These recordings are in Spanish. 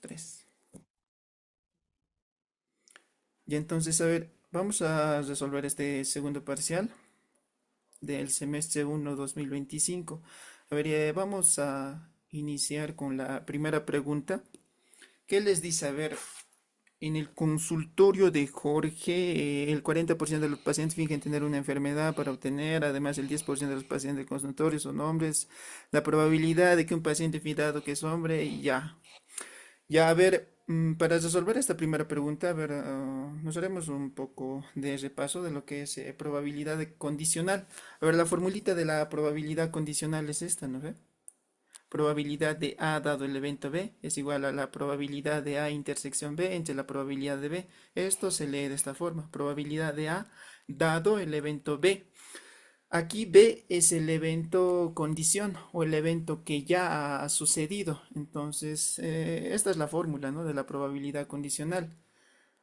3. Y entonces, a ver, vamos a resolver este segundo parcial del semestre 1 2025. A ver, vamos a iniciar con la primera pregunta. ¿Qué les dice? A ver, en el consultorio de Jorge, el 40% de los pacientes fingen tener una enfermedad para obtener, además el 10% de los pacientes del consultorio son hombres. La probabilidad de que un paciente dado que es hombre, y ya. Ya, a ver, para resolver esta primera pregunta, a ver, nos haremos un poco de repaso de lo que es probabilidad condicional. A ver, la formulita de la probabilidad condicional es esta, ¿no ve? Probabilidad de A dado el evento B es igual a la probabilidad de A intersección B entre la probabilidad de B. Esto se lee de esta forma. Probabilidad de A dado el evento B. Aquí B es el evento condición o el evento que ya ha sucedido. Entonces, esta es la fórmula, ¿no?, de la probabilidad condicional.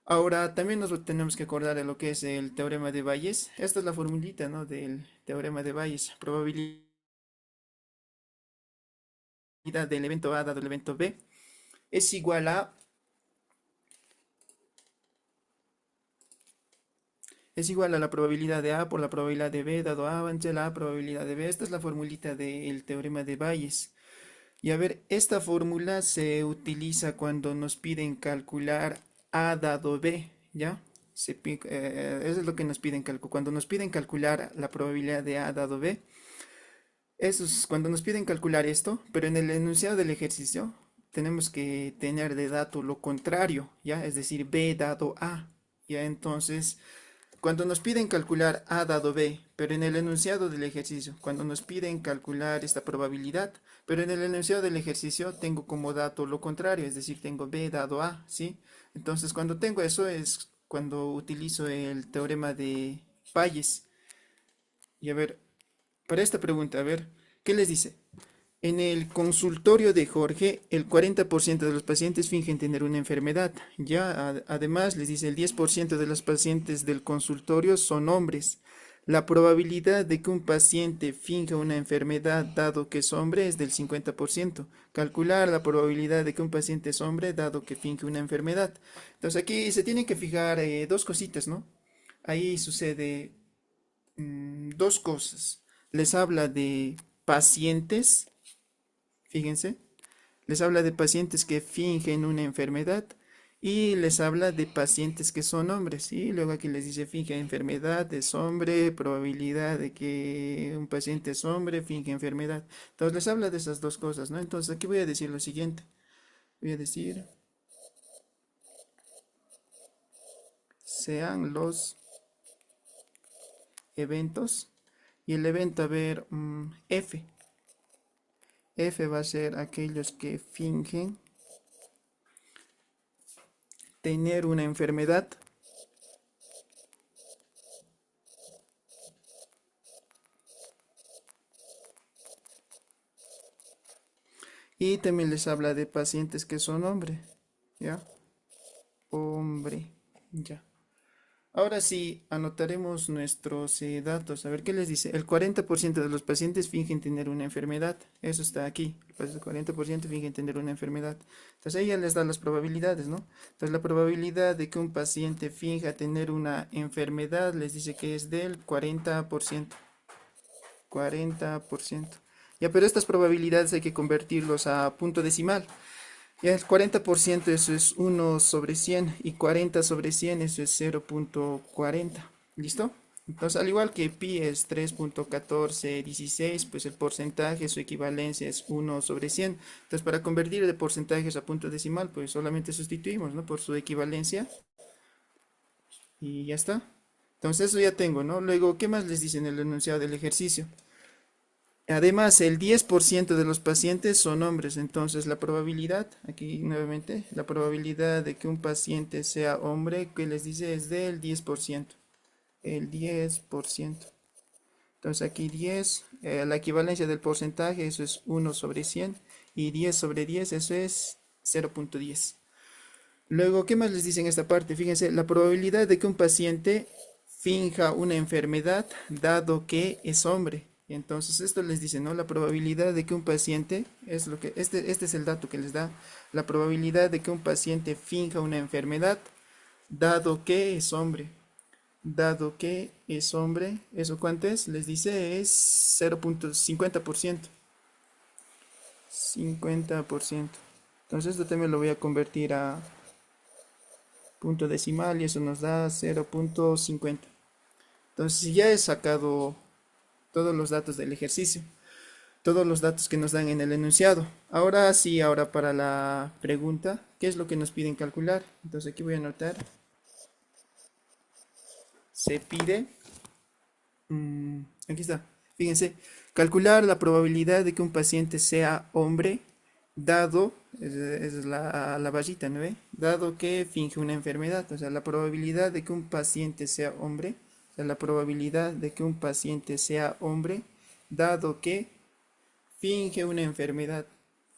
Ahora, también nos tenemos que acordar de lo que es el teorema de Bayes. Esta es la formulita, ¿no?, del teorema de Bayes. Probabilidad del evento A dado el evento B es igual a la probabilidad de A por la probabilidad de B dado A entre la probabilidad de B. Esta es la formulita del teorema de Bayes. Y a ver, esta fórmula se utiliza cuando nos piden calcular A dado B, ¿ya? Eso es lo que nos piden calcular. Cuando nos piden calcular la probabilidad de A dado B, eso es cuando nos piden calcular esto, pero en el enunciado del ejercicio tenemos que tener de dato lo contrario, ¿ya? Es decir, B dado A, ¿ya? Entonces, cuando nos piden calcular A dado B, pero en el enunciado del ejercicio, cuando nos piden calcular esta probabilidad, pero en el enunciado del ejercicio tengo como dato lo contrario, es decir, tengo B dado A, ¿sí? Entonces, cuando tengo eso es cuando utilizo el teorema de Bayes. Y a ver, para esta pregunta, a ver, ¿qué les dice? En el consultorio de Jorge, el 40% de los pacientes fingen tener una enfermedad. Ya, además, les dice el 10% de los pacientes del consultorio son hombres. La probabilidad de que un paciente finja una enfermedad dado que es hombre es del 50%. Calcular la probabilidad de que un paciente es hombre dado que finge una enfermedad. Entonces aquí se tienen que fijar dos cositas, ¿no? Ahí sucede dos cosas. Les habla de pacientes. Fíjense, les habla de pacientes que fingen una enfermedad y les habla de pacientes que son hombres. Y luego aquí les dice finge enfermedad, es hombre, probabilidad de que un paciente es hombre, finge enfermedad. Entonces les habla de esas dos cosas, ¿no? Entonces aquí voy a decir lo siguiente. Voy a decir, sean los eventos y el evento, a ver, F. F va a ser aquellos que fingen tener una enfermedad. Y también les habla de pacientes que son hombre, ¿ya? Hombre, ya. Ahora sí, anotaremos nuestros datos. A ver qué les dice. El 40% de los pacientes fingen tener una enfermedad. Eso está aquí. El 40% fingen tener una enfermedad. Entonces ahí ya les da las probabilidades, ¿no? Entonces la probabilidad de que un paciente finja tener una enfermedad les dice que es del 40%. 40%. Ya, pero estas probabilidades hay que convertirlos a punto decimal. Ya el 40% eso es 1/100 y 40/100 eso es 0.40. ¿Listo? Entonces, al igual que pi es 3.1416, pues el porcentaje, su equivalencia es 1/100. Entonces, para convertir de porcentajes a punto decimal, pues solamente sustituimos, ¿no?, por su equivalencia y ya está. Entonces, eso ya tengo, ¿no? Luego, ¿qué más les dice en el enunciado del ejercicio? Además, el 10% de los pacientes son hombres, entonces la probabilidad, aquí nuevamente, la probabilidad de que un paciente sea hombre, que les dice es del 10%, el 10%. Entonces aquí 10, la equivalencia del porcentaje, eso es 1/100, y 10/10, eso es 0.10. Luego, ¿qué más les dice en esta parte? Fíjense, la probabilidad de que un paciente finja una enfermedad, dado que es hombre. Y entonces esto les dice, ¿no? La probabilidad de que un paciente, es lo que, este es el dato que les da, la probabilidad de que un paciente finja una enfermedad, dado que es hombre. Dado que es hombre, ¿eso cuánto es? Les dice es 0,50%. 50%. Entonces esto también lo voy a convertir a punto decimal y eso nos da 0,50. Entonces si ya he sacado todos los datos del ejercicio, todos los datos que nos dan en el enunciado. Ahora sí, ahora para la pregunta, ¿qué es lo que nos piden calcular? Entonces aquí voy a anotar, se pide, aquí está, fíjense, calcular la probabilidad de que un paciente sea hombre, dado, es la barrita, ¿no ve? Dado que finge una enfermedad, o sea, la probabilidad de que un paciente sea hombre, o sea, la probabilidad de que un paciente sea hombre, dado que finge una enfermedad.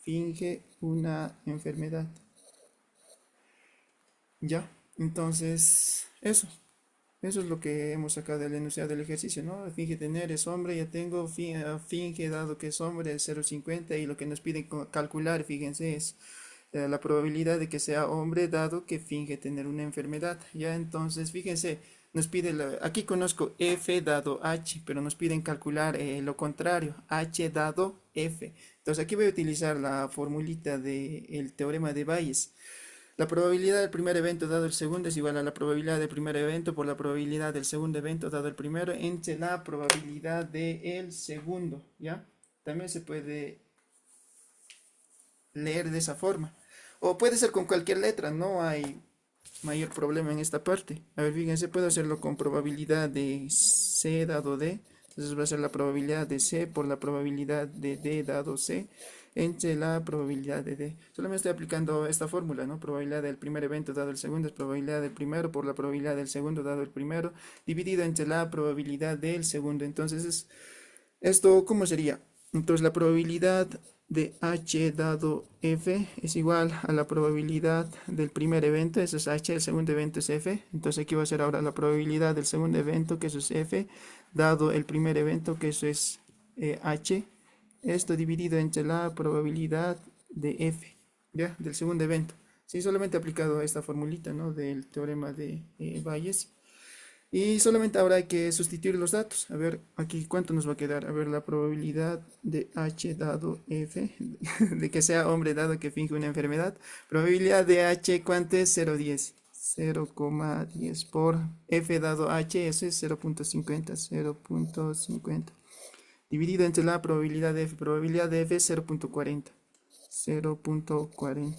Finge una enfermedad. Ya. Entonces, eso es lo que hemos sacado del enunciado del ejercicio, ¿no? Finge tener, es hombre, ya tengo, finge, dado que es hombre, es 0,50 y lo que nos piden calcular, fíjense, es la probabilidad de que sea hombre, dado que finge tener una enfermedad. Ya, entonces, fíjense, nos pide, aquí conozco F dado H, pero nos piden calcular lo contrario, H dado F. Entonces, aquí voy a utilizar la formulita del teorema de Bayes. La probabilidad del primer evento dado el segundo es igual a la probabilidad del primer evento por la probabilidad del segundo evento dado el primero entre la probabilidad del segundo, ¿ya? También se puede leer de esa forma. O puede ser con cualquier letra, no hay mayor problema en esta parte. A ver, fíjense, puedo hacerlo con probabilidad de C dado D. Entonces va a ser la probabilidad de C por la probabilidad de D dado C entre la probabilidad de D. Solo me estoy aplicando esta fórmula, ¿no? Probabilidad del primer evento dado el segundo es probabilidad del primero por la probabilidad del segundo dado el primero, dividido entre la probabilidad del segundo. Entonces, esto, ¿cómo sería? Entonces, la probabilidad de H dado F es igual a la probabilidad del primer evento, eso es H, el segundo evento es F. Entonces, aquí va a ser ahora la probabilidad del segundo evento, que eso es F, dado el primer evento, que eso es H. Esto dividido entre la probabilidad de F, ¿ya? Del segundo evento. Sí, solamente he aplicado esta formulita, ¿no? Del teorema de Bayes. Y solamente ahora hay que sustituir los datos. A ver, aquí cuánto nos va a quedar. A ver, la probabilidad de H dado F, de que sea hombre dado que finge una enfermedad. Probabilidad de H, ¿cuánto es? 0,10. 0,10 por F dado H, eso es 0,50. 0,50. Dividido entre la probabilidad de F. Probabilidad de F es 0,40. 0,40.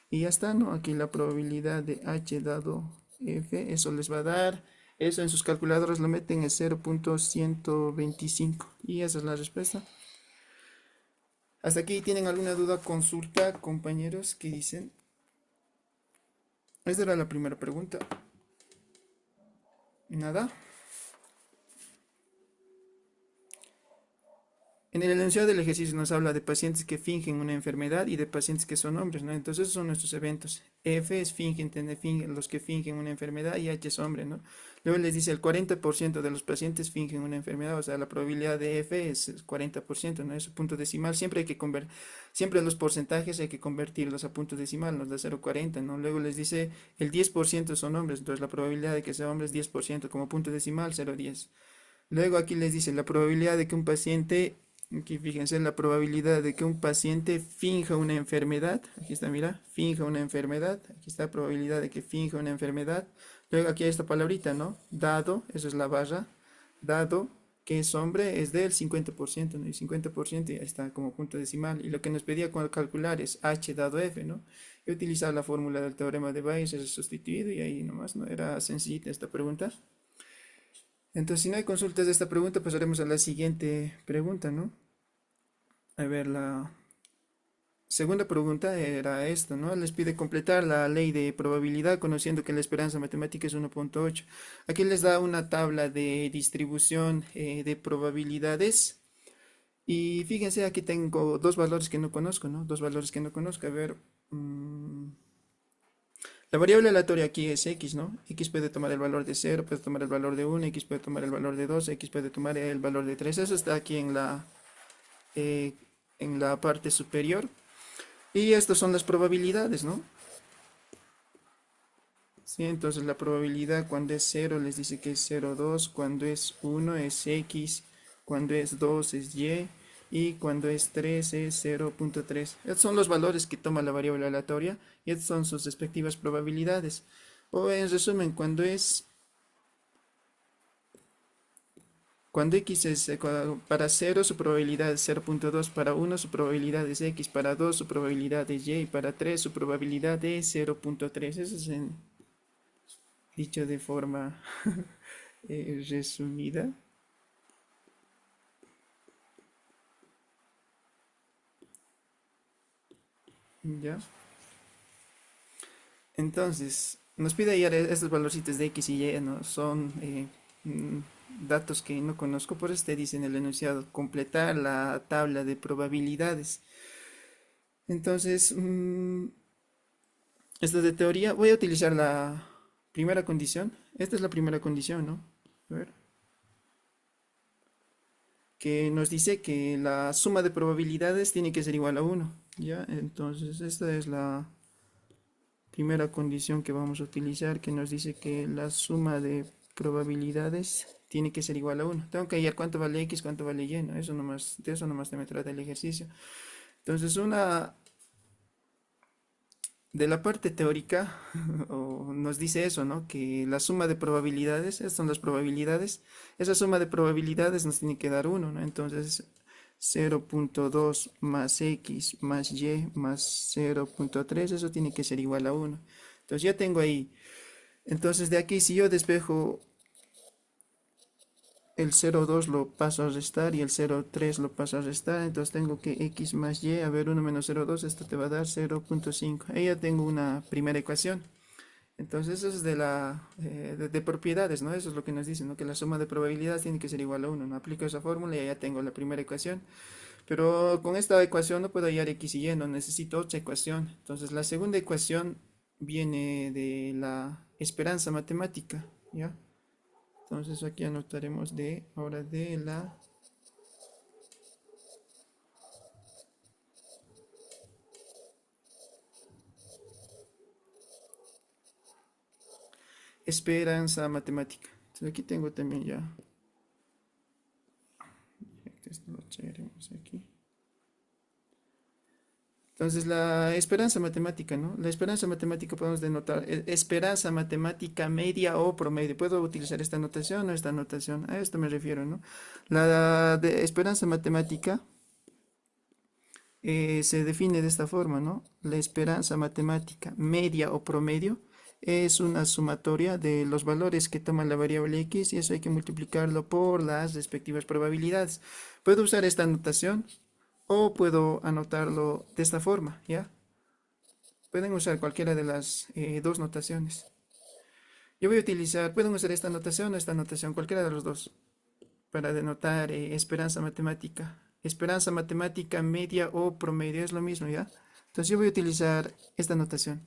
Y ya está, ¿no? Aquí la probabilidad de H dado F, eso les va a dar, eso en sus calculadoras lo meten en 0,125. Y esa es la respuesta. Hasta aquí, ¿tienen alguna duda? Consulta, compañeros, ¿qué dicen? Esta era la primera pregunta. Nada. En el enunciado del ejercicio nos habla de pacientes que fingen una enfermedad y de pacientes que son hombres, ¿no? Entonces esos son nuestros eventos. F es los que fingen una enfermedad y H es hombre, ¿no? Luego les dice el 40% de los pacientes fingen una enfermedad, o sea, la probabilidad de F es el 40%, ¿no? Es un punto decimal. Siempre hay que siempre los porcentajes hay que convertirlos a punto decimal, nos da 0,40, ¿no? Luego les dice el 10% son hombres, entonces la probabilidad de que sea hombre es 10%, como punto decimal 0,10. Luego aquí les dice la probabilidad de que un paciente, aquí fíjense, la probabilidad de que un paciente finja una enfermedad, aquí está, mira, finja una enfermedad, aquí está la probabilidad de que finja una enfermedad. Luego aquí hay esta palabrita, ¿no? Dado, eso es la barra, dado que es hombre es del 50%, ¿no? Y 50% ya está como punto decimal. Y lo que nos pedía calcular es H dado F, ¿no? He utilizado la fórmula del teorema de Bayes, es sustituido y ahí nomás, ¿no? Era sencillita esta pregunta. Entonces, si no hay consultas de esta pregunta, pasaremos a la siguiente pregunta, ¿no? A ver, la segunda pregunta era esto, ¿no? Les pide completar la ley de probabilidad conociendo que la esperanza matemática es 1,8. Aquí les da una tabla de distribución de probabilidades. Y fíjense, aquí tengo dos valores que no conozco, ¿no? Dos valores que no conozco. A ver, La variable aleatoria aquí es x, ¿no? X puede tomar el valor de 0, puede tomar el valor de 1, x puede tomar el valor de 2, x puede tomar el valor de 3. Eso está aquí eh, en la parte superior. Y estas son las probabilidades, ¿no? Sí, entonces la probabilidad cuando es 0 les dice que es 0,2, cuando es 1 es x, cuando es 2 es y cuando es 3 es 0,3. Estos son los valores que toma la variable aleatoria y estas son sus respectivas probabilidades. O en resumen, cuando x es para 0 su probabilidad es 0,2, para 1 su probabilidad es x, para 2 su probabilidad es y para 3 su probabilidad es 0,3. Eso es dicho de forma resumida. ¿Ya? Entonces, nos pide hallar estos valorcitos de x y y, ¿no? Son mm, datos que no conozco, por eso te dice en el enunciado, completar la tabla de probabilidades. Entonces, esto de teoría, voy a utilizar la primera condición. Esta es la primera condición, ¿no? A ver. Que nos dice que la suma de probabilidades tiene que ser igual a uno. ¿Ya? Entonces, esta es la primera condición que vamos a utilizar, que nos dice que la suma de probabilidades tiene que ser igual a uno. Tengo que hallar cuánto vale x, cuánto vale y, ¿no? Eso nomás, de eso nomás te me trata el ejercicio. Entonces, de la parte teórica nos dice eso, ¿no? Que la suma de probabilidades, estas son las probabilidades, esa suma de probabilidades nos tiene que dar uno, ¿no? Entonces, 0,2 más x más y más 0,3, eso tiene que ser igual a uno. Entonces ya tengo ahí. Entonces de aquí, si yo despejo el 0,2 lo paso a restar y el 0,3 lo paso a restar, entonces tengo que x más y, a ver, 1 menos 0,2, esto te va a dar 0,5. Ahí ya tengo una primera ecuación. Entonces eso es de propiedades, ¿no? Eso es lo que nos dice, ¿no? Que la suma de probabilidades tiene que ser igual a 1, ¿no? Aplico esa fórmula y ya tengo la primera ecuación. Pero con esta ecuación no puedo hallar x y y, no necesito otra ecuación. Entonces la segunda ecuación viene de la esperanza matemática, ¿ya? Entonces aquí anotaremos ahora de la esperanza matemática. Entonces aquí tengo también ya. Esto lo echaremos aquí. Entonces la esperanza matemática, ¿no? La esperanza matemática podemos denotar esperanza matemática media o promedio. ¿Puedo utilizar esta notación o esta notación? A esto me refiero, ¿no? La de esperanza matemática se define de esta forma, ¿no? La esperanza matemática media o promedio es una sumatoria de los valores que toma la variable x y eso hay que multiplicarlo por las respectivas probabilidades. Puedo usar esta notación o puedo anotarlo de esta forma, ¿ya? Pueden usar cualquiera de las dos notaciones. Yo voy a utilizar, pueden usar esta notación o esta notación, cualquiera de los dos, para denotar esperanza matemática. Esperanza matemática media o promedio es lo mismo, ¿ya? Entonces yo voy a utilizar esta notación.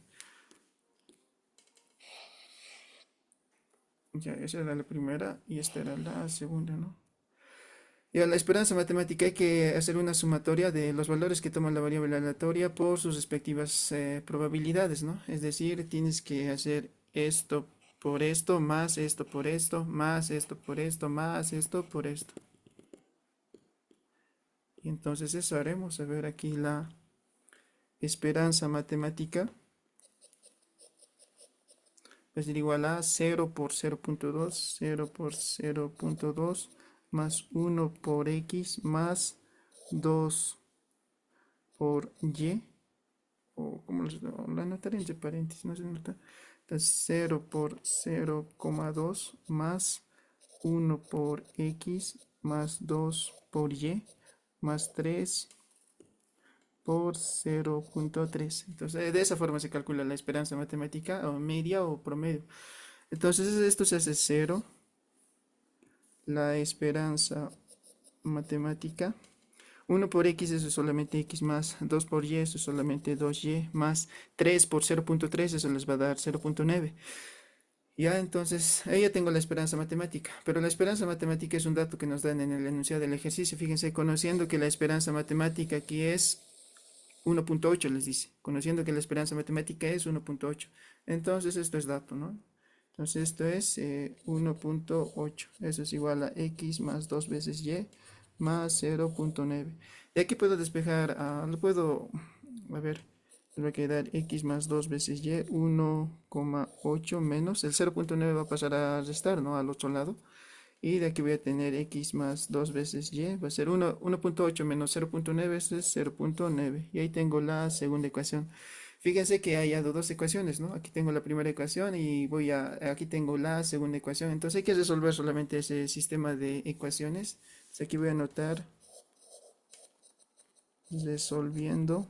Ya, esa era la primera y esta era la segunda, ¿no? Y a la esperanza matemática hay que hacer una sumatoria de los valores que toma la variable aleatoria por sus respectivas probabilidades, ¿no? Es decir, tienes que hacer esto por esto, más esto por esto, más esto por esto, más esto por esto. Y entonces eso haremos. A ver aquí la esperanza matemática. Va a ser igual a 0 por 0,2, 0 por 0,2 más 1 por x más 2 por y, o como lo anotaré entre paréntesis, no se nota. Entonces 0 por 0,2 más 1 por x más 2 por y más 3 por 0,3. Entonces de esa forma se calcula la esperanza matemática o media o promedio. Entonces esto se hace 0, la esperanza matemática. 1 por x, eso es solamente x, más 2 por y, eso es solamente 2y, más 3 por 0.3, eso les va a dar 0.9. Ya, entonces, ahí ya tengo la esperanza matemática, pero la esperanza matemática es un dato que nos dan en el enunciado del ejercicio. Fíjense, conociendo que la esperanza matemática aquí es 1.8, les dice, conociendo que la esperanza matemática es 1.8. Entonces, esto es dato, ¿no? Entonces, esto es 1.8, eso es igual a x más 2 veces y más 0.9. Y aquí puedo despejar, lo puedo, a ver, me va a quedar x más 2 veces y, 1,8 menos, el 0.9 va a pasar a restar, ¿no? Al otro lado. Y de aquí voy a tener x más 2 veces y, va a ser 1.8 menos 0.9, eso es 0.9. Y ahí tengo la segunda ecuación. Fíjense que hay dos ecuaciones, ¿no? Aquí tengo la primera ecuación y aquí tengo la segunda ecuación. Entonces hay que resolver solamente ese sistema de ecuaciones. Entonces aquí voy a anotar resolviendo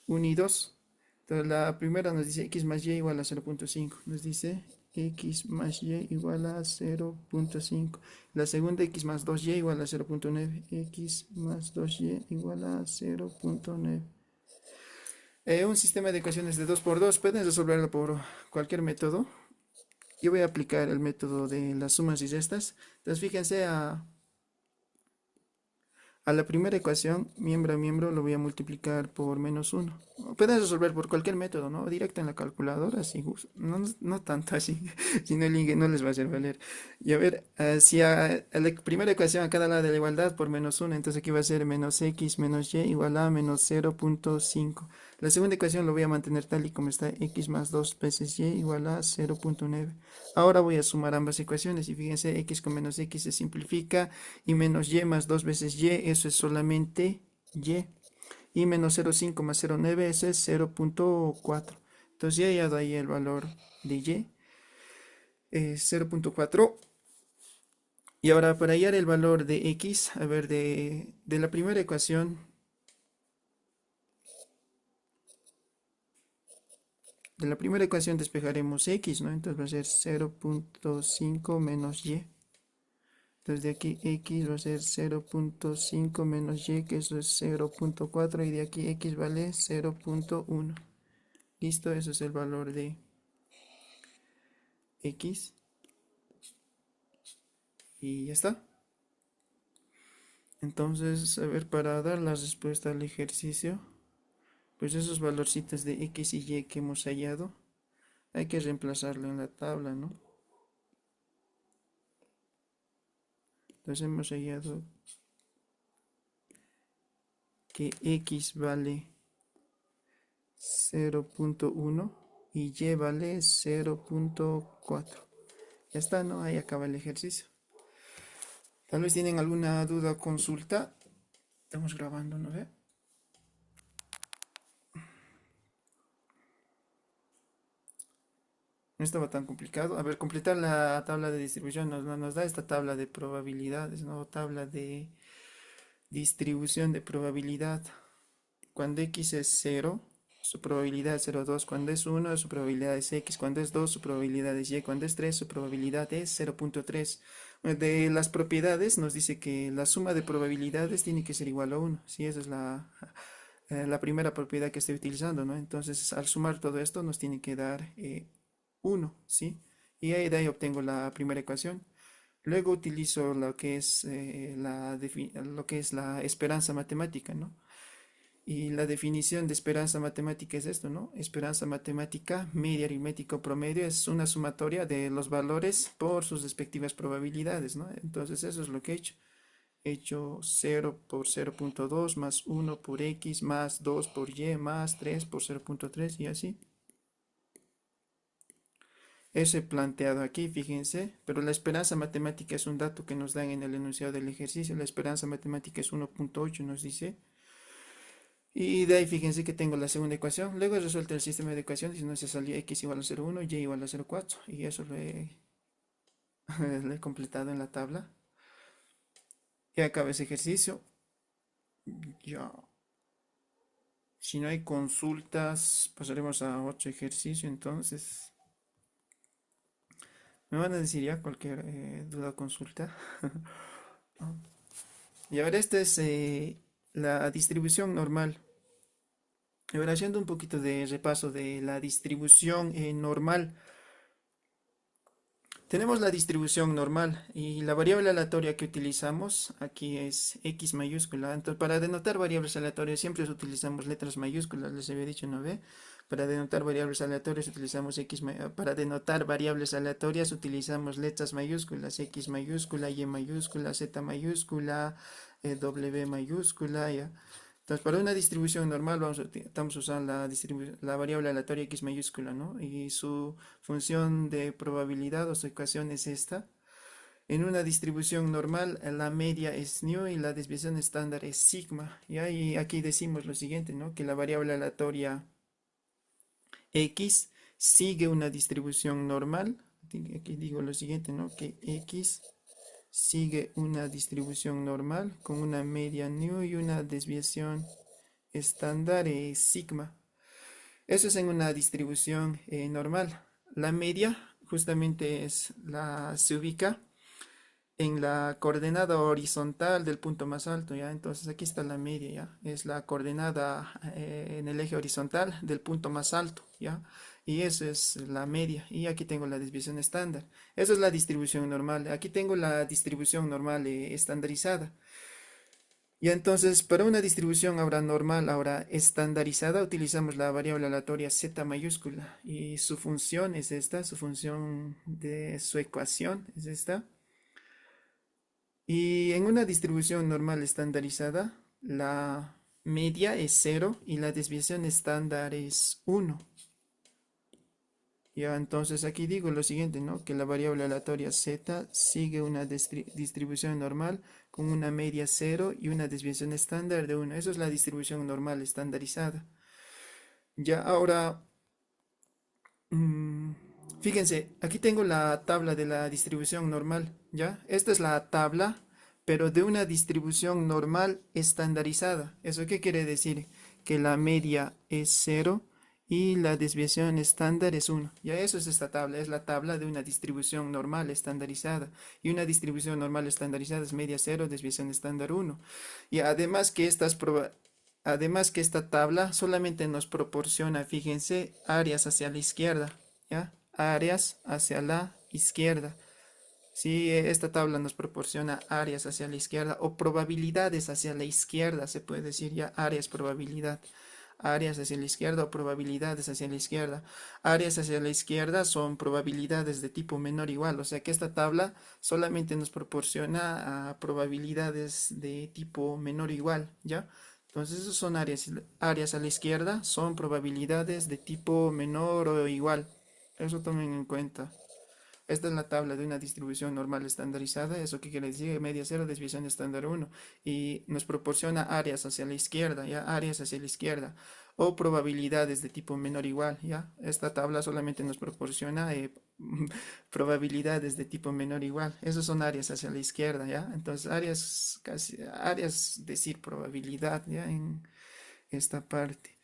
1 y 2. Entonces la primera nos dice x más y igual a 0.5. Nos dice x más y igual a 0.5. La segunda x más 2y igual a 0.9. X más 2y igual a 0.9. Un sistema de ecuaciones de 2 por 2 pueden resolverlo por cualquier método. Yo voy a aplicar el método de las sumas y restas. Entonces fíjense a la primera ecuación, miembro a miembro, lo voy a multiplicar por menos 1. Pueden resolver por cualquier método, ¿no? Directo en la calculadora, si no, no tanto así, si no, no les va a hacer valer. Y a ver, si a la primera ecuación a cada lado de la igualdad por menos 1, entonces aquí va a ser menos x menos y igual a menos 0.5. La segunda ecuación lo voy a mantener tal y como está, x más 2 veces y igual a 0.9. Ahora voy a sumar ambas ecuaciones y fíjense, x con menos x se simplifica y menos y más 2 veces y, eso es solamente y. Y menos 0,5 más 0,9, ese es 0.4. Entonces ya he hallado ahí el valor de y, 0.4. Y ahora para hallar el valor de x, a ver, de la primera ecuación, despejaremos x, ¿no? Entonces va a ser 0.5 menos y. Entonces de aquí x va a ser 0.5 menos y, que eso es 0.4, y de aquí x vale 0.1. Listo, eso es el valor de x. Y ya está. Entonces, a ver, para dar la respuesta al ejercicio, pues esos valorcitos de x y y que hemos hallado, hay que reemplazarlo en la tabla, ¿no? Entonces hemos hallado que x vale 0.1 y y vale 0.4. Ya está, ¿no? Ahí acaba el ejercicio. Tal vez tienen alguna duda o consulta. Estamos grabando, ¿no ve? No estaba tan complicado. A ver, completar la tabla de distribución nos da esta tabla de probabilidades, ¿no? Tabla de distribución de probabilidad. Cuando x es 0, su probabilidad es 0,2. Cuando es 1, su probabilidad es x. Cuando es 2, su probabilidad es y. Cuando es 3, su probabilidad es 0.3. De las propiedades nos dice que la suma de probabilidades tiene que ser igual a 1. Sí, esa es la primera propiedad que estoy utilizando, ¿no? Entonces, al sumar todo esto nos tiene que dar 1, ¿sí? Y ahí de ahí obtengo la primera ecuación. Luego utilizo lo que es, lo que es la esperanza matemática, ¿no? Y la definición de esperanza matemática es esto, ¿no? Esperanza matemática, media aritmético promedio, es una sumatoria de los valores por sus respectivas probabilidades, ¿no? Entonces eso es lo que he hecho. He hecho 0 por 0.2 más 1 por x más 2 por y más 3 por 0.3 y así. Eso he planteado aquí, fíjense, pero la esperanza matemática es un dato que nos dan en el enunciado del ejercicio. La esperanza matemática es 1.8, nos dice. Y de ahí fíjense que tengo la segunda ecuación. Luego he resuelto el sistema de ecuaciones y no se salía x igual a 0,1, y igual a 0,4. Y eso lo he completado en la tabla. Y acaba ese ejercicio. Ya. Si no hay consultas, pasaremos a otro ejercicio. Entonces, me van a decir ya cualquier duda o consulta. Y ahora esta es la distribución normal. Ahora haciendo un poquito de repaso de la distribución normal. Tenemos la distribución normal y la variable aleatoria que utilizamos aquí es x mayúscula. Entonces, para denotar variables aleatorias siempre utilizamos letras mayúsculas, les había dicho, ¿no ve? Para denotar variables aleatorias utilizamos para denotar variables aleatorias utilizamos letras mayúsculas, x mayúscula, y mayúscula, z mayúscula, w mayúscula, ¿ya? Entonces, para una distribución normal estamos usando la variable aleatoria x mayúscula, ¿no? Y su función de probabilidad o su ecuación es esta. En una distribución normal, la media es nu y la desviación estándar es sigma. ¿Ya? Y aquí decimos lo siguiente, ¿no? Que la variable aleatoria x sigue una distribución normal. Aquí digo lo siguiente, ¿no? Que x sigue una distribución normal con una media nu y una desviación estándar sigma. Eso es en una distribución normal. La media justamente se ubica en la coordenada horizontal del punto más alto, ¿ya? Entonces aquí está la media, ¿ya? Es la coordenada en el eje horizontal del punto más alto, ¿ya? Y eso es la media. Y aquí tengo la desviación estándar. Eso es la distribución normal. Aquí tengo la distribución normal estandarizada. Y entonces, para una distribución ahora normal, ahora estandarizada, utilizamos la variable aleatoria z mayúscula. Y su función es esta, su función de su ecuación es esta. Y en una distribución normal estandarizada, la media es 0 y la desviación estándar es 1. Ya, entonces aquí digo lo siguiente, ¿no? Que la variable aleatoria z sigue una distribución normal con una media 0 y una desviación estándar de 1. Eso es la distribución normal estandarizada. Ya, ahora, mm, fíjense, aquí tengo la tabla de la distribución normal, ¿ya? Esta es la tabla, pero de una distribución normal estandarizada. ¿Eso qué quiere decir? Que la media es 0 y la desviación estándar es 1. Ya eso es esta tabla, es la tabla de una distribución normal estandarizada. Y una distribución normal estandarizada es media 0, desviación estándar 1. Y además que esta tabla solamente nos proporciona, fíjense, áreas hacia la izquierda, ¿ya? Áreas hacia la izquierda. Sí, esta tabla nos proporciona áreas hacia la izquierda o probabilidades hacia la izquierda, se puede decir ya áreas probabilidad. Áreas hacia la izquierda o probabilidades hacia la izquierda. Áreas hacia la izquierda son probabilidades de tipo menor o igual, o sea que esta tabla solamente nos proporciona probabilidades de tipo menor o igual, ¿ya? Entonces, esos son áreas a la izquierda, son probabilidades de tipo menor o igual. Eso tomen en cuenta. Esta es la tabla de una distribución normal estandarizada. ¿Eso qué quiere decir? Media cero, desviación estándar 1. Y nos proporciona áreas hacia la izquierda, ¿ya? Áreas hacia la izquierda. O probabilidades de tipo menor o igual, ¿ya? Esta tabla solamente nos proporciona probabilidades de tipo menor o igual. Esas son áreas hacia la izquierda, ¿ya? Entonces, áreas decir probabilidad, ¿ya? En esta parte.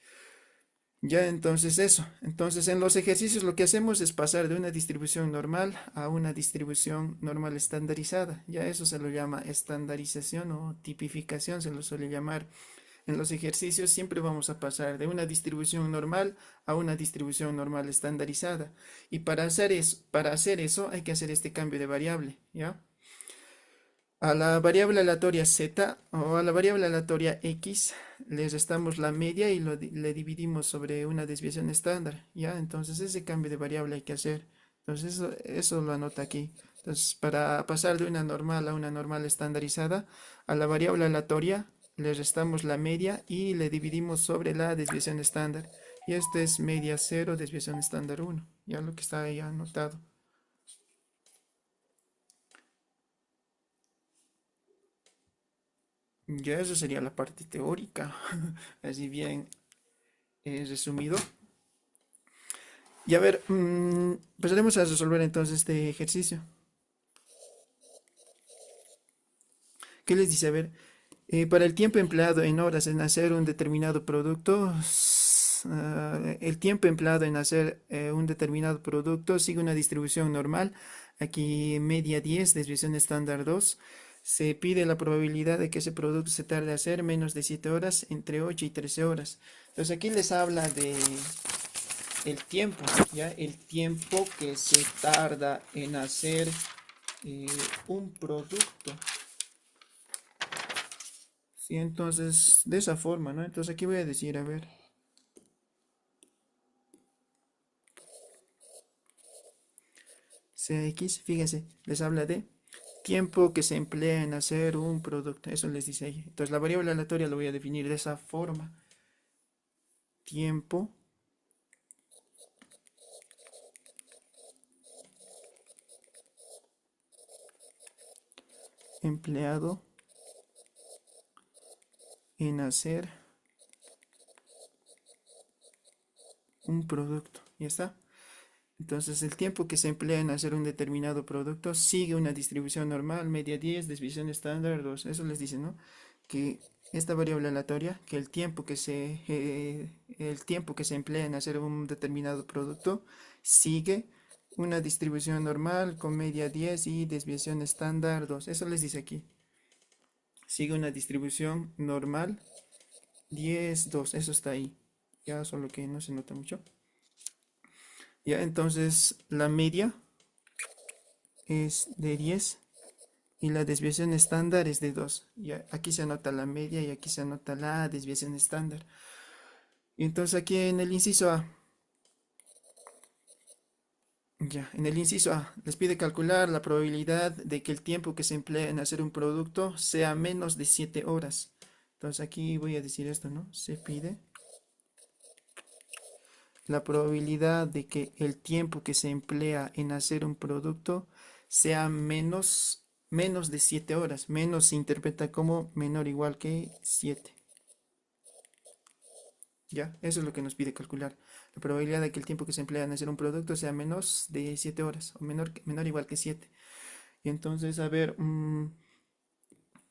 Ya, entonces eso. Entonces, en los ejercicios lo que hacemos es pasar de una distribución normal a una distribución normal estandarizada. Ya eso se lo llama estandarización o tipificación, se lo suele llamar. En los ejercicios siempre vamos a pasar de una distribución normal a una distribución normal estandarizada. Y para hacer eso hay que hacer este cambio de variable, ¿ya? A la variable aleatoria z o a la variable aleatoria x le restamos la media y le dividimos sobre una desviación estándar, ¿ya? Entonces ese cambio de variable hay que hacer. Entonces eso lo anota aquí. Entonces para pasar de una normal a una normal estandarizada, a la variable aleatoria le restamos la media y le dividimos sobre la desviación estándar. Y esto es media 0, desviación estándar 1, ya lo que está ahí anotado. Ya eso sería la parte teórica, así bien resumido. Y a ver, pasaremos a resolver entonces este ejercicio. ¿Qué les dice? A ver, para el tiempo empleado en horas en hacer un determinado producto, el tiempo empleado en hacer un determinado producto sigue una distribución normal. Aquí media 10, desviación estándar 2. se pide la probabilidad de que ese producto se tarde a hacer menos de 7 horas, entre 8 y 13 horas. Entonces aquí les habla de el tiempo, ¿ya? El tiempo que se tarda en hacer eh, un producto. Sí, entonces, de esa forma, ¿no? Entonces aquí voy a decir, a ver, CX, fíjense, les habla de tiempo que se emplea en hacer un producto. Eso les dice ahí. Entonces la variable aleatoria lo voy a definir de esa forma. Tiempo empleado en hacer un producto. ¿Ya está? Entonces el tiempo que se emplea en hacer un determinado producto sigue una distribución normal, media 10, desviación estándar 2. Eso les dice, ¿no? Que esta variable aleatoria, que el tiempo que se emplea en hacer un determinado producto sigue una distribución normal con media 10 y desviación estándar 2. Eso les dice aquí. Sigue una distribución normal 10, 2. Eso está ahí. Ya solo que no se nota mucho. Ya, entonces la media es de 10 y la desviación estándar es de 2. Ya, aquí se anota la media y aquí se anota la desviación estándar. Y entonces aquí en el inciso A, ya, en el inciso A les pide calcular la probabilidad de que el tiempo que se emplea en hacer un producto sea menos de 7 horas. Entonces aquí voy a decir esto, ¿no? Se pide la probabilidad de que el tiempo que se emplea en hacer un producto sea menos de 7 horas. Menos se interpreta como menor o igual que 7. ¿Ya? Eso es lo que nos pide calcular. La probabilidad de que el tiempo que se emplea en hacer un producto sea menos de 7 horas o menor o igual que 7. Y entonces, a ver,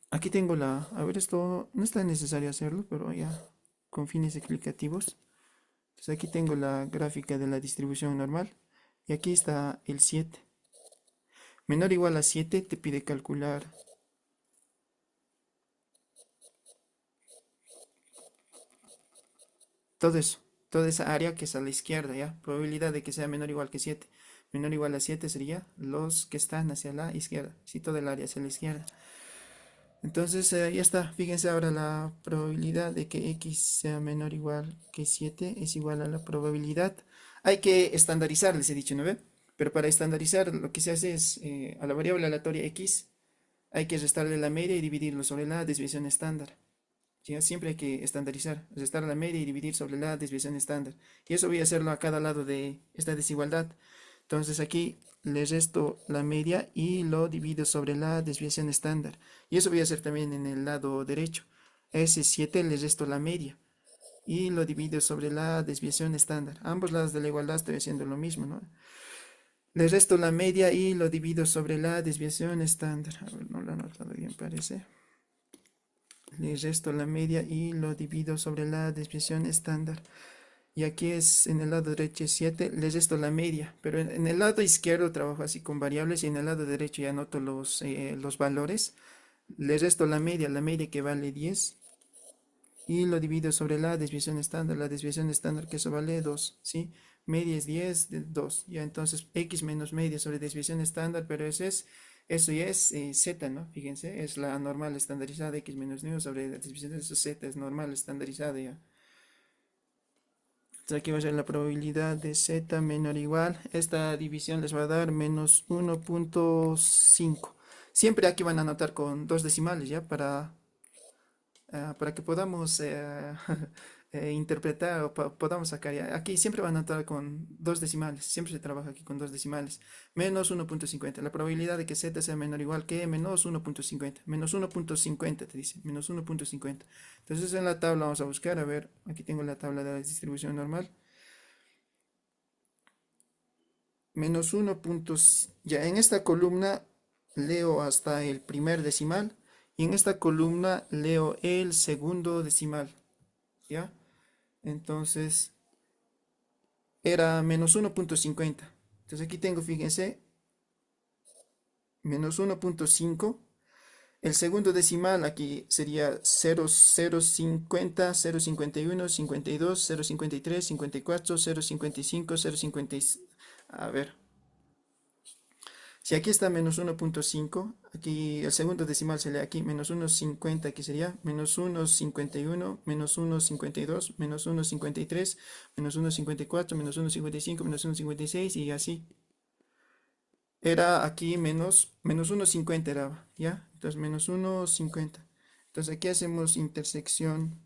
aquí tengo a ver, esto no está necesario hacerlo, pero ya con fines explicativos. Entonces aquí tengo la gráfica de la distribución normal y aquí está el 7. Menor o igual a 7 te pide calcular todo eso, toda esa área que es a la izquierda, ¿ya? Probabilidad de que sea menor o igual que 7. Menor o igual a 7 sería los que están hacia la izquierda, si toda el área hacia la izquierda. Entonces, ya está. Fíjense ahora la probabilidad de que x sea menor o igual que 7 es igual a la probabilidad. Hay que estandarizar, les he dicho, ¿no ve? Pero para estandarizar lo que se hace es a la variable aleatoria x hay que restarle la media y dividirlo sobre la desviación estándar. ¿Sí? Siempre hay que estandarizar, restar la media y dividir sobre la desviación estándar. Y eso voy a hacerlo a cada lado de esta desigualdad. Entonces aquí le resto la media y lo divido sobre la desviación estándar. Y eso voy a hacer también en el lado derecho. A ese 7 le resto la media y lo divido sobre la desviación estándar. A ambos lados de la igualdad estoy haciendo lo mismo, ¿no? Le resto la media y lo divido sobre la desviación estándar. A ver, no lo he anotado bien, parece. Le resto la media y lo divido sobre la desviación estándar. Y aquí es en el lado derecho 7, le resto la media. Pero en el lado izquierdo trabajo así con variables y en el lado derecho ya anoto los valores. Le resto la media que vale 10 y lo divido sobre la desviación estándar que eso vale 2, ¿sí? Media es 10 de 2, ya entonces x menos media sobre desviación estándar, pero eso ya es z, ¿no? Fíjense, es la normal estandarizada, x menos medio sobre la desviación, eso z es normal estandarizada ya. Entonces aquí va a ser la probabilidad de z menor o igual, esta división les va a dar menos 1.5. Siempre aquí van a anotar con dos decimales, ¿ya? Para que podamos interpretar o podamos sacar. Aquí siempre van a entrar con dos decimales, siempre se trabaja aquí con dos decimales. Menos 1.50. La probabilidad de que z sea menor o igual que menos 1.50. Menos 1.50 te dice, menos 1.50. Entonces en la tabla vamos a buscar, a ver, aquí tengo la tabla de la distribución normal. Menos 1. Ya en esta columna leo hasta el primer decimal y en esta columna leo el segundo decimal. ¿Ya? Entonces era menos 1.50. Entonces aquí tengo, fíjense, menos 1.5 El segundo decimal aquí sería 0,050, 0,51, 52, 0,53, 54, 0,55, 0,50. A ver, si aquí está menos 1,5, aquí el segundo decimal se lee aquí, menos 1,50, aquí sería menos 1,51, menos 1,52, menos 1,53, menos 1,54, menos 1,55, menos 1,56 y así. Era aquí menos 1,50 era, ¿ya? Entonces menos 1,50. Entonces aquí hacemos intersección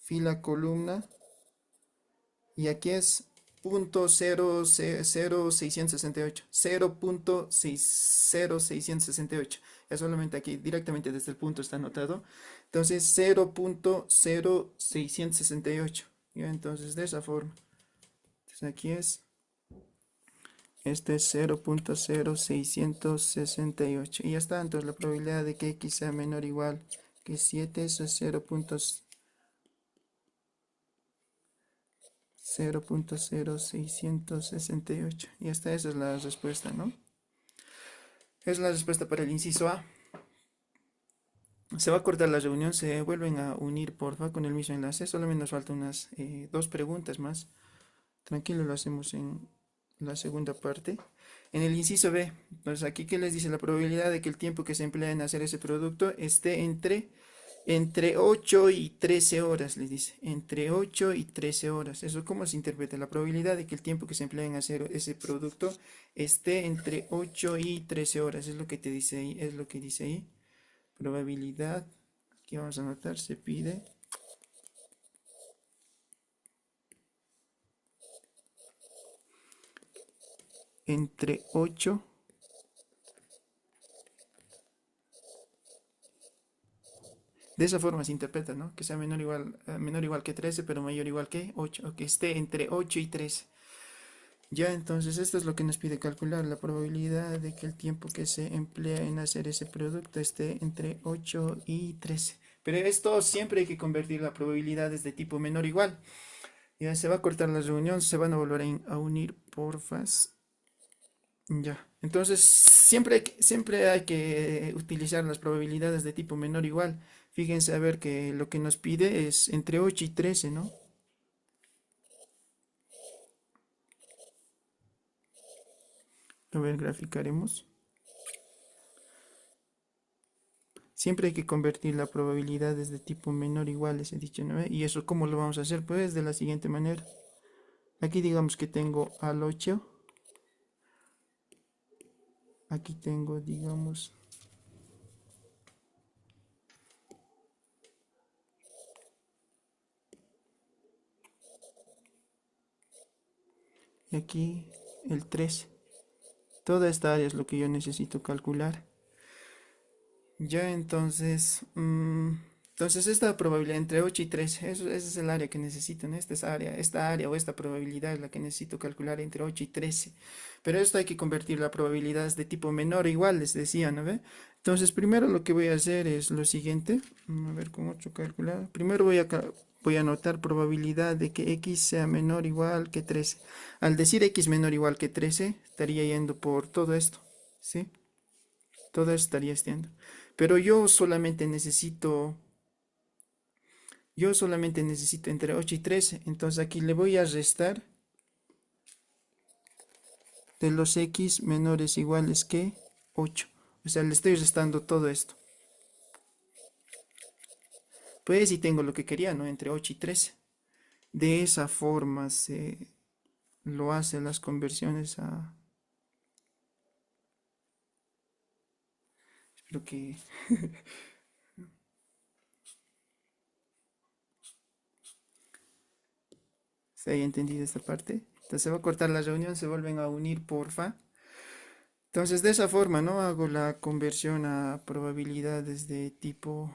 fila columna y aquí es punto 0,668, 0,00668. Ya solamente aquí directamente desde el punto está anotado. Entonces 0,0668. Ya, entonces de esa forma. Entonces aquí es. Este es 0,0668. Y ya está. Entonces la probabilidad de que x sea menor o igual que 7 es 0,0668. Y esta esa es la respuesta, ¿no? Es la respuesta para el inciso A. Se va a cortar la reunión, se vuelven a unir, porfa, con el mismo enlace. Solamente nos faltan unas dos preguntas más. Tranquilo, lo hacemos en la segunda parte. En el inciso B, pues aquí que les dice la probabilidad de que el tiempo que se emplea en hacer ese producto esté entre 8 y 13 horas, les dice. Entre 8 y 13 horas. ¿Eso cómo se interpreta? La probabilidad de que el tiempo que se emplea en hacer ese producto esté entre 8 y 13 horas. Es lo que te dice ahí. Es lo que dice ahí. Probabilidad. Aquí vamos a anotar. Se pide. Entre 8. De esa forma se interpreta, ¿no? Que sea menor o igual que 13, pero mayor o igual que 8, o que esté entre 8 y 13. Ya, entonces esto es lo que nos pide calcular, la probabilidad de que el tiempo que se emplea en hacer ese producto esté entre 8 y 13. Pero esto siempre hay que convertir la probabilidades de tipo menor o igual. Ya se va a cortar la reunión, se van a volver a unir, porfas. Ya, entonces siempre hay que utilizar las probabilidades de tipo menor o igual. Fíjense a ver que lo que nos pide es entre 8 y 13, ¿no? A ver, graficaremos. Siempre hay que convertir la probabilidades de tipo menor o igual, les he dicho, ¿no? ¿Y eso cómo lo vamos a hacer? Pues de la siguiente manera. Aquí digamos que tengo al 8. Aquí tengo, digamos, y aquí el 13. Toda esta área es lo que yo necesito calcular. Ya, entonces esta probabilidad entre 8 y 13, ese es el área que necesito, ¿no? Esta área o esta probabilidad es la que necesito calcular entre 8 y 13. Pero esto hay que convertir la probabilidad de tipo menor o igual, les decía, ¿no ve? Entonces primero lo que voy a hacer es lo siguiente, a ver con 8 calcular. Primero voy a anotar probabilidad de que x sea menor o igual que 13. Al decir x menor o igual que 13, estaría yendo por todo esto, ¿sí? Todo esto estaría yendo. Pero yo solamente necesito entre 8 y 13. Entonces aquí le voy a restar de los x menores iguales que 8. O sea, le estoy restando todo esto. Pues y tengo lo que quería, ¿no? Entre 8 y 13. De esa forma se lo hace las conversiones a... Espero que se haya entendido esta parte. Entonces se va a cortar la reunión, se vuelven a unir, porfa. Entonces de esa forma, ¿no? Hago la conversión a probabilidades de tipo